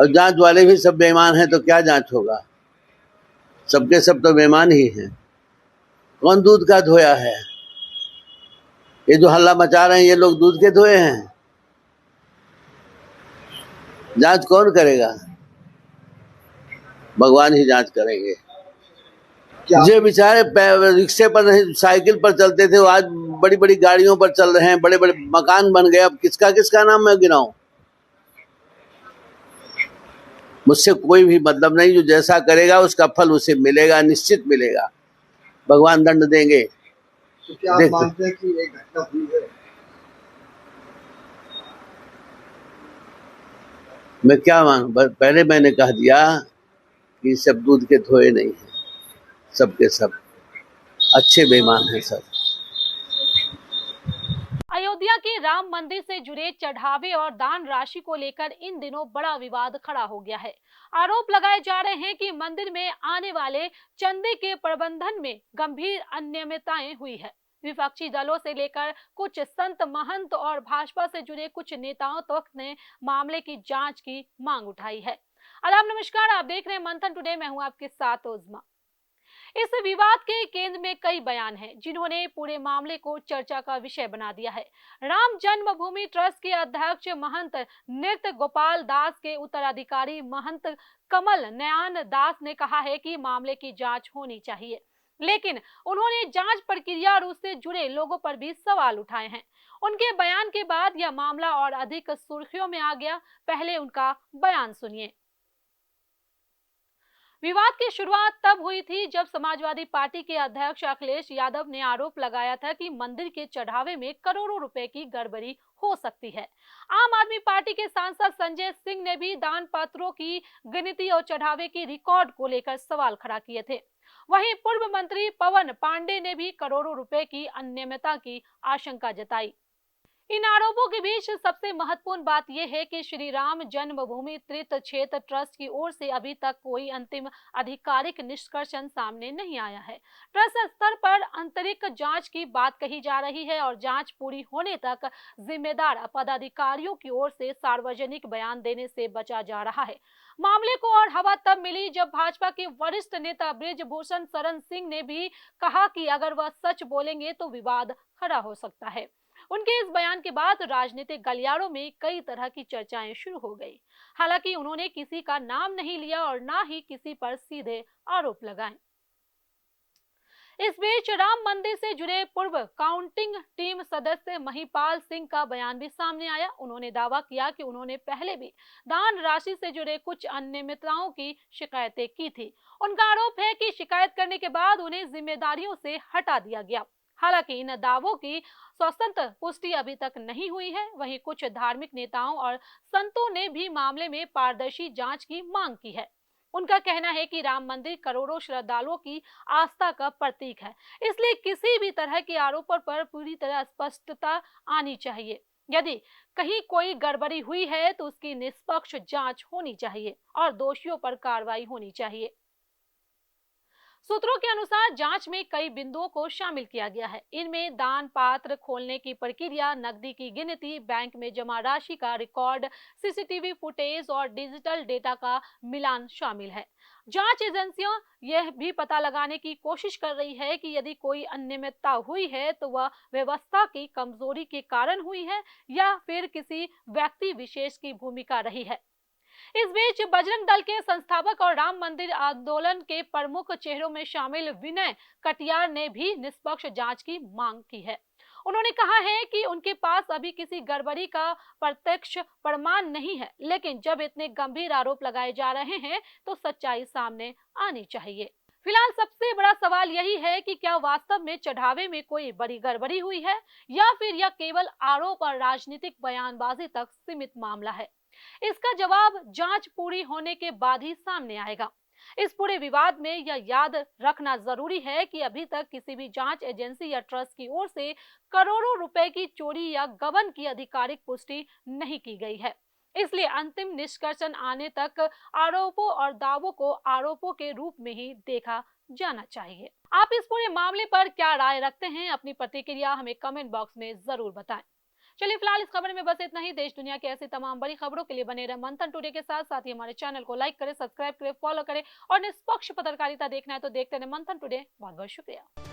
और जांच वाले भी सब बेईमान हैं तो क्या जांच होगा? सबके सब तो बेईमान ही हैं। कौन दूध का धोया है? ये जो हल्ला मचा रहे हैं ये लोग दूध के धोए हैं? जांच कौन करेगा? भगवान ही जांच करेंगे। जो बेचारे रिक्शे पर नहीं साइकिल पर चलते थे वो आज बड़ी बड़ी गाड़ियों पर चल रहे हैं, बड़े बड़े मकान बन गए। अब किसका किसका नाम मैं गिनाऊं? मुझसे कोई भी मतलब नहीं। जो जैसा करेगा उसका फल उसे मिलेगा, निश्चित मिलेगा। भगवान दंड देंगे। तो क्या आप मानते हैं कि एक घटना हुई है? मैं क्या मांग, पहले मैंने कह दिया कि सब दूध के धोए नहीं है, सबके सब अच्छे बेईमान हैं सब। अयोध्या के राम मंदिर से जुड़े चढ़ावे और दान राशि को लेकर इन दिनों बड़ा विवाद खड़ा हो गया है। आरोप लगाए जा रहे हैं कि मंदिर में आने वाले चंदे के प्रबंधन में गंभीर अनियमितताएं हुई है। विपक्षी दलों से लेकर कुछ संत महंत और भाजपा से जुड़े कुछ नेताओं तक ने मामले की जांच की मांग उठाई है। आदाब, नमस्कार, आप देख रहे हैं मंथन टुडे। मैं हूं आपके साथ उज़मा। इस विवाद के केंद्र में कई बयान हैं जिन्होंने पूरे मामले को चर्चा का विषय बना दिया है। राम जन्मभूमि ट्रस्ट के अध्यक्ष महंत नृत्य गोपाल दास के उत्तराधिकारी महंत कमल नयन दास ने कहा है कि मामले की जांच होनी चाहिए, लेकिन उन्होंने जांच प्रक्रिया और उससे जुड़े लोगों पर भी सवाल उठाए हैं। उनके बयान के बाद यह मामला और अधिक सुर्खियों में आ गया। पहले उनका बयान सुनिए। विवाद की शुरुआत तब हुई थी जब समाजवादी पार्टी के अध्यक्ष अखिलेश यादव ने आरोप लगाया था कि मंदिर के चढ़ावे में करोड़ों रुपए की गड़बड़ी हो सकती है। आम आदमी पार्टी के सांसद संजय सिंह ने भी दान पत्रों की गिनती और चढ़ावे की रिकॉर्ड को लेकर सवाल खड़ा किए थे। वहीं पूर्व मंत्री पवन पांडे ने भी करोड़ों रुपए की अनियमितता की आशंका जताई। इन आरोपों के बीच सबसे महत्वपूर्ण बात यह है कि श्री राम जन्मभूमि तीर्थ क्षेत्र ट्रस्ट की ओर से अभी तक कोई अंतिम आधिकारिक निष्कर्षण सामने नहीं आया है। ट्रस्ट स्तर पर आंतरिक जांच की बात कही जा रही है और जांच पूरी होने तक जिम्मेदार पदाधिकारियों की ओर से सार्वजनिक बयान देने से बचा जा रहा है। मामले को और हवा तब मिली जब भाजपा के वरिष्ठ नेता बृजभूषण शरण सिंह ने भी कहा कि अगर वह सच बोलेंगे तो विवाद खड़ा हो सकता है। उनके इस बयान के बाद राजनीतिक गलियारों में कई तरह की चर्चाएं शुरू हो गई। हालांकि उन्होंने किसी का नाम नहीं लिया और ना ही किसी पर सीधे आरोप लगाए। इस बीच राम मंदिर से जुड़े पूर्व काउंटिंग टीम सदस्य महिपाल सिंह का बयान भी सामने आया। उन्होंने दावा किया कि उन्होंने पहले भी दान राशि से जुड़े कुछ अनियमितताओं की शिकायतें की थी। उनका आरोप है कि शिकायत करने के बाद उन्हें जिम्मेदारियों से हटा दिया गया। हालांकि इन दावों की स्वतंत्र पुष्टि अभी तक नहीं हुई है। वहीं कुछ धार्मिक नेताओं और संतों ने भी मामले में पारदर्शी जांच की मांग की है। उनका कहना है कि राम मंदिर करोड़ों श्रद्धालुओं की आस्था का प्रतीक है, इसलिए किसी भी तरह के आरोपों पर पूरी तरह स्पष्टता आनी चाहिए। यदि कहीं कोई गड़बड़ी हुई है तो उसकी निष्पक्ष जांच होनी चाहिए और दोषियों पर कार्रवाई होनी चाहिए। सूत्रों के अनुसार जांच में कई बिंदुओं को शामिल किया गया है। इनमें दान पात्र खोलने की प्रक्रिया, नकदी की गिनती, बैंक में जमा राशि का रिकॉर्ड, सीसीटीवी फुटेज और डिजिटल डेटा का मिलान शामिल है। जांच एजेंसियां यह भी पता लगाने की कोशिश कर रही है कि यदि कोई अनियमितता हुई है तो वह व्यवस्था की कमजोरी के कारण हुई है या फिर किसी व्यक्ति विशेष की भूमिका रही है। इस बीच बजरंग दल के संस्थापक और राम मंदिर आंदोलन के प्रमुख चेहरों में शामिल विनय कटियार ने भी निष्पक्ष जांच की मांग की है। उन्होंने कहा है कि उनके पास अभी किसी गड़बड़ी का प्रत्यक्ष प्रमाण नहीं है, लेकिन जब इतने गंभीर आरोप लगाए जा रहे हैं तो सच्चाई सामने आनी चाहिए। फिलहाल सबसे बड़ा सवाल यही है कि क्या वास्तव में चढ़ावे में कोई बड़ी गड़बड़ी हुई है या फिर यह केवल आरोप और राजनीतिक बयानबाजी तक सीमित मामला है। इसका जवाब जांच पूरी होने के बाद ही सामने आएगा। इस पूरे विवाद में यह याद रखना जरूरी है कि अभी तक किसी भी जांच एजेंसी या ट्रस्ट की ओर से करोड़ों रुपए की चोरी या गबन की आधिकारिक पुष्टि नहीं की गई है। इसलिए अंतिम निष्कर्षण आने तक आरोपों और दावों को आरोपों के रूप में ही देखा जाना चाहिए। आप इस पूरे मामले पर क्या राय रखते हैं? अपनी प्रतिक्रिया हमें कमेंट बॉक्स में जरूर बताएं। चलिए फिलहाल इस खबर में बस इतना ही। देश दुनिया की ऐसी तमाम बड़ी खबरों के लिए बने रहे मंथन टुडे के साथ। साथ ही हमारे चैनल को लाइक करें, सब्सक्राइब करें, फॉलो करें और निष्पक्ष पत्रकारिता देखना है तो देखते रहे मंथन टुडे। बहुत बहुत शुक्रिया।